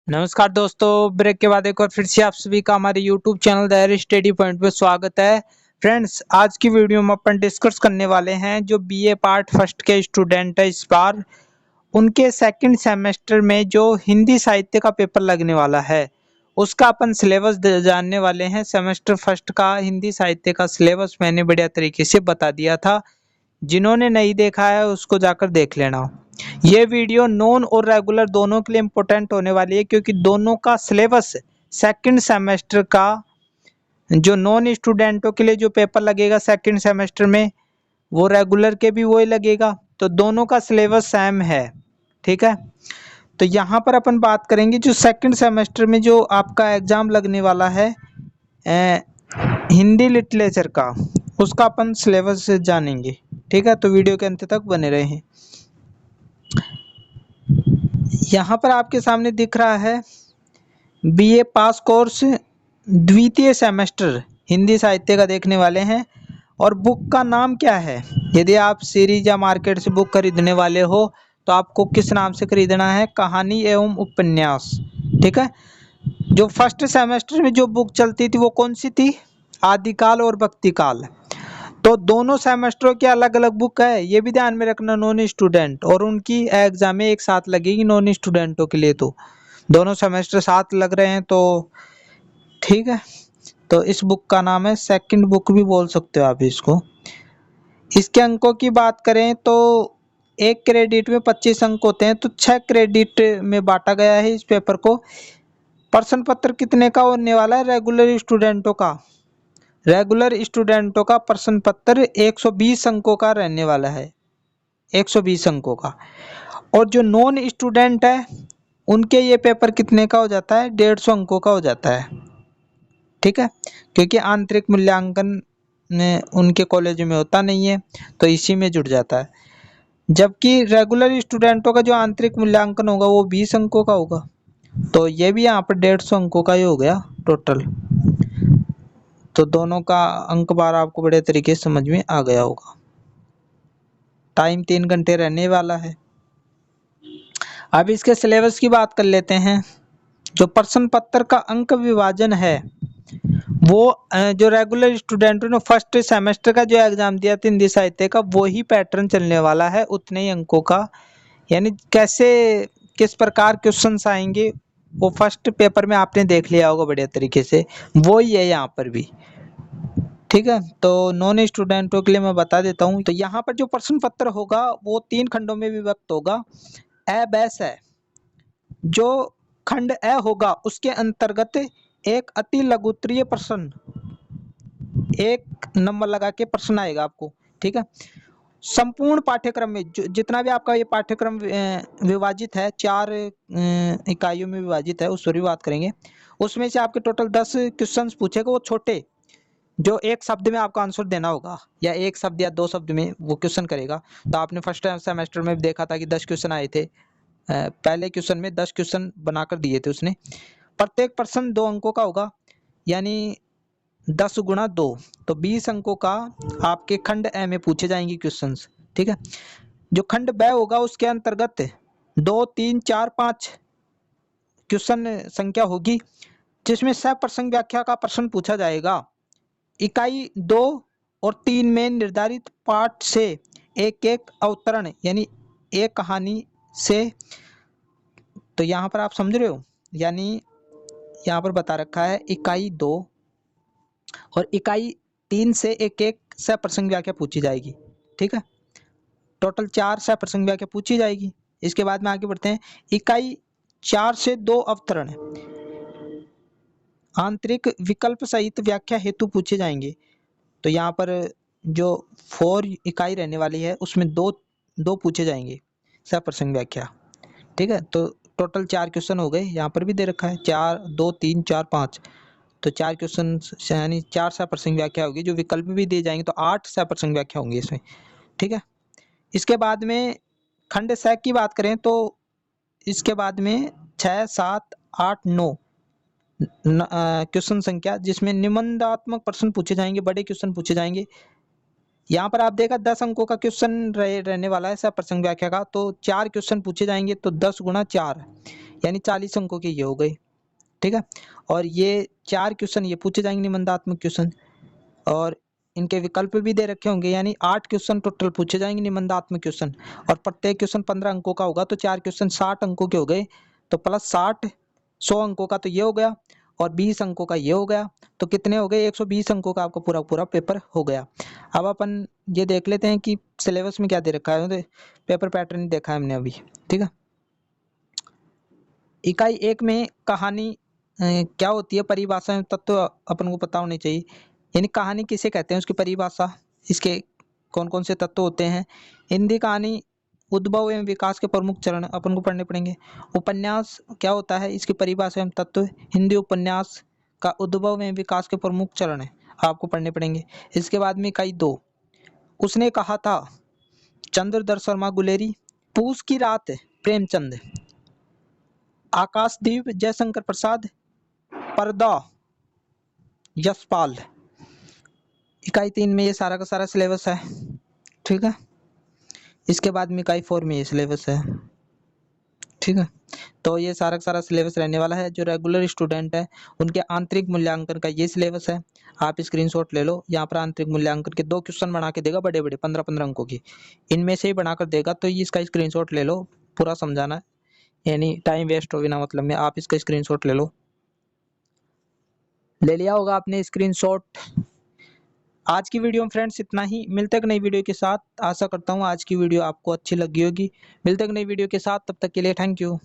नमस्कार दोस्तों, ब्रेक के बाद एक और फिर से आप सभी का हमारे YouTube channel the study point पे स्वागत है। फ्रेंड्स, आज की वीडियो में अपन डिस्कस करने वाले हैं जो बीए पार्ट फर्स्ट के स्टूडेंट है, इस बार उनके सेकंड सेमेस्टर में जो हिंदी साहित्य का पेपर लगने वाला है उसका अपन सिलेबस जानने वाले हैं। सेमेस्टर फर्स्ट का हिंदी साहित्य का सिलेबस मैंने बढ़िया तरीके से बता दिया था, जिन्होंने नहीं देखा है उसको जाकर देख लेना। ये वीडियो नॉन और रेगुलर दोनों के लिए इम्पोर्टेंट होने वाली है, क्योंकि दोनों का सिलेबस सेकंड सेमेस्टर का जो नॉन स्टूडेंटों के लिए जो पेपर लगेगा सेकंड सेमेस्टर में, वो रेगुलर के भी वही लगेगा, तो दोनों का सिलेबस सेम है। ठीक है, तो यहाँ पर अपन बात करेंगे जो सेकंड सेमेस्टर में जो आपका एग्जाम लगने वाला है हिंदी लिटरेचर का, उसका अपन सिलेबस जानेंगे। ठीक है, तो वीडियो के अंत तक बने रहे। यहाँ पर आपके सामने दिख रहा है बीए पास कोर्स द्वितीय सेमेस्टर हिंदी साहित्य का देखने वाले हैं। और बुक का नाम क्या है? यदि आप सीरीज या मार्केट से बुक खरीदने वाले हो तो आपको किस नाम से खरीदना है? कहानी एवं उपन्यास। ठीक है, जो फर्स्ट सेमेस्टर में जो बुक चलती थी वो कौन सी थी? आदिकाल और भक्तिकाल। तो दोनों सेमेस्टरों की अलग अलग बुक है, ये भी ध्यान में रखना नॉन स्टूडेंट, और उनकी एग्जाम एक साथ लगेगी नॉन स्टूडेंटों के लिए। तो दोनों सेमेस्टर साथ लग रहे हैं, तो ठीक है। तो इस बुक का नाम है, सेकंड बुक भी बोल सकते हो आप इसको। इसके अंकों की बात करें तो एक क्रेडिट में 25 अंक होते हैं, तो 6 क्रेडिट में बांटा गया है इस पेपर को। प्रश्न पत्र कितने का होने वाला है? रेगुलर स्टूडेंटों का प्रश्न पत्र 120 अंकों का रहने वाला है, 120 अंकों का। और जो नॉन स्टूडेंट है उनके ये पेपर कितने का हो जाता है? 150 अंकों का हो जाता है। ठीक है, क्योंकि आंतरिक मूल्यांकन उनके कॉलेज में होता नहीं है, तो इसी में जुड़ जाता है। जबकि रेगुलर स्टूडेंटों का जो आंतरिक मूल्यांकन होगा वो 20 अंकों का होगा, तो ये भी यहाँ पर 150 अंकों का ही हो गया टोटल। तो दोनों का अंक बार आपको बड़े तरीके से समझ में आ गया होगा। टाइम 3 घंटे रहने वाला है। अब इसके सिलेबस की बात कर लेते हैं। जो प्रश्न पत्र का अंक विभाजन है वो जो रेगुलर स्टूडेंटों ने फर्स्ट सेमेस्टर का जो एग्जाम दिया था हिंदी साहित्य का, वो ही पैटर्न चलने वाला है, उतने ही अंकों का। यानी कैसे किस प्रकार क्वेश्चंस आएंगे वो फर्स्ट पेपर में आपने देख लिया होगा बढ़िया तरीके से, वो ही है यहाँ पर भी। ठीक है, तो नॉन स्टूडेंटों के लिए मैं बता देता हूँ। तो यहाँ पर जो प्रश्न पत्र होगा वो 3 खंडों में विभक्त होगा। अ बैस है, जो खंड अ होगा उसके अंतर्गत एक अति लघुत्तरीय प्रश्न, 1 नंबर लगा के प्रश्न आएगा आपको। ठीक है, संपूर्ण पाठ्यक्रम में जितना भी आपका ये पाठ्यक्रम विभाजित है, 4 इकाइयों में विभाजित है, उस पर भी बात करेंगे। उसमें से आपके टोटल 10 क्वेश्चंस पूछेगा, वो छोटे, जो एक शब्द में आपको आंसर देना होगा, या एक शब्द या 2 शब्द में वो क्वेश्चन करेगा। तो आपने फर्स्ट सेमेस्टर में देखा था कि 10 क्वेश्चन आए थे, पहले क्वेश्चन में 10 क्वेश्चन बनाकर दिए थे उसने। प्रत्येक प्रश्न 2 अंकों का होगा, यानी 10 गुणा 2, तो 20 अंकों का आपके खंड ए में पूछे जाएंगे क्वेश्चंस। ठीक है, जो खंड ब होगा उसके अंतर्गत 2, 3, 4, 5 क्वेश्चन संख्या होगी, जिसमें सप्रसंग व्याख्या का प्रश्न पूछा जाएगा। इकाई 2 और 3 में निर्धारित पाठ से एक अवतरण, यानी एक कहानी से। तो यहाँ पर आप समझ रहे हो, यानी यहाँ पर बता रखा है इकाई 2 और इकाई 3 से एक सप्रसंग व्याख्या पूछी जाएगी। ठीक है, टोटल 4 सप्रसंग व्याख्या पूछी जाएगी। इसके बाद में आगे बढ़ते हैं। इकाई 4 से 2 अवतरण आंतरिक विकल्प सहित व्याख्या हेतु पूछे जाएंगे। तो यहाँ पर जो 4 इकाई रहने वाली है उसमें दो पूछे जाएंगे सप्रसंग व्याख्या। ठीक है, तो टोटल 4 क्वेश्चन हो गए, यहाँ पर भी दे रखा है 4, 2, 3, 4, 5, तो 4 क्वेश्चन यानी 4 सप्रसंग व्याख्या होगी। जो विकल्प भी दिए जाएंगे तो 8 सप्रसंग व्याख्या होंगी इसमें। ठीक है, इसके बाद में खंड स की बात करें तो इसके बाद में 6, 7, 8, 9 क्वेश्चन संख्या, जिसमें निबंधात्मक प्रश्न पूछे जाएंगे, बड़े क्वेश्चन पूछे जाएंगे। यहाँ पर आप देखा 10 अंकों का क्वेश्चन रहने वाला है प्रसंग व्याख्या का, तो 4 क्वेश्चन पूछे जाएंगे, तो 10 गुणा 4 यानी 40 अंकों के ये हो गए, ठीक है। और ये 4 क्वेश्चन ये पूछे जाएंगे निबंधात्मक क्वेश्चन, और इनके विकल्प भी दे रखे होंगे, यानी 8 क्वेश्चन टोटल पूछे जाएंगे निबंधात्मक क्वेश्चन, और प्रत्येक क्वेश्चन 15 अंकों का होगा, तो 4 क्वेश्चन 60 अंकों के हो गए, तो प्लस 60 100 अंकों का तो ये हो गया, और 20 अंकों का ये हो गया, तो कितने हो गए 120 अंकों का आपका पूरा पूरा पेपर हो गया। अब अपन ये देख लेते हैं कि सिलेबस में क्या दे रखा है, तो पेपर पैटर्न देखा है हमने अभी, ठीक है। इकाई 1 में कहानी क्या होती है, परिभाषा में तत्व अपन को पता होनी चाहिए, यानी कहानी किसे कहते हैं उसकी परिभाषा, इसके कौन कौन से तत्व होते हैं। हिंदी कहानी उद्भव एवं विकास के प्रमुख चरण अपन को पढ़ने पड़ेंगे। उपन्यास क्या होता है, इसकी परिभाषा एवं तत्व, हिंदी उपन्यास का उद्भव एवं विकास के प्रमुख चरण है, आपको पढ़ने पड़ेंगे। इसके बाद में इकाई 2, उसने कहा था, चंद्रधर शर्मा गुलेरी, पूस की रात प्रेमचंद, आकाशदीप जयशंकर प्रसाद, पर्दा यशपाल। इकाई 3 में ये सारा का सारा सिलेबस है, ठीक है। इसके बाद में इकाई 4 में ये सिलेबस है, ठीक है। तो ये सारा का सारा सिलेबस रहने वाला है। जो रेगुलर स्टूडेंट है उनके आंतरिक मूल्यांकन का ये सिलेबस है, आप स्क्रीनशॉट ले लो। यहाँ पर आंतरिक मूल्यांकन के 2 क्वेश्चन बना के देगा, बड़े बड़े 15-15 अंकों की, इनमें से ही बनाकर देगा, तो ये इसका स्क्रीनशॉट ले लो, पूरा समझाना है, यानी टाइम वेस्ट हो बिना मतलब में, आप इसका स्क्रीनशॉट ले लो। ले लिया होगा आपने स्क्रीनशॉट। आज की वीडियो में फ्रेंड्स इतना ही, मिलते हैं एक नई वीडियो के साथ। आशा करता हूँ आज की वीडियो आपको अच्छी लगी होगी। मिलते हैं एक नई वीडियो के साथ, तब तक के लिए थैंक यू।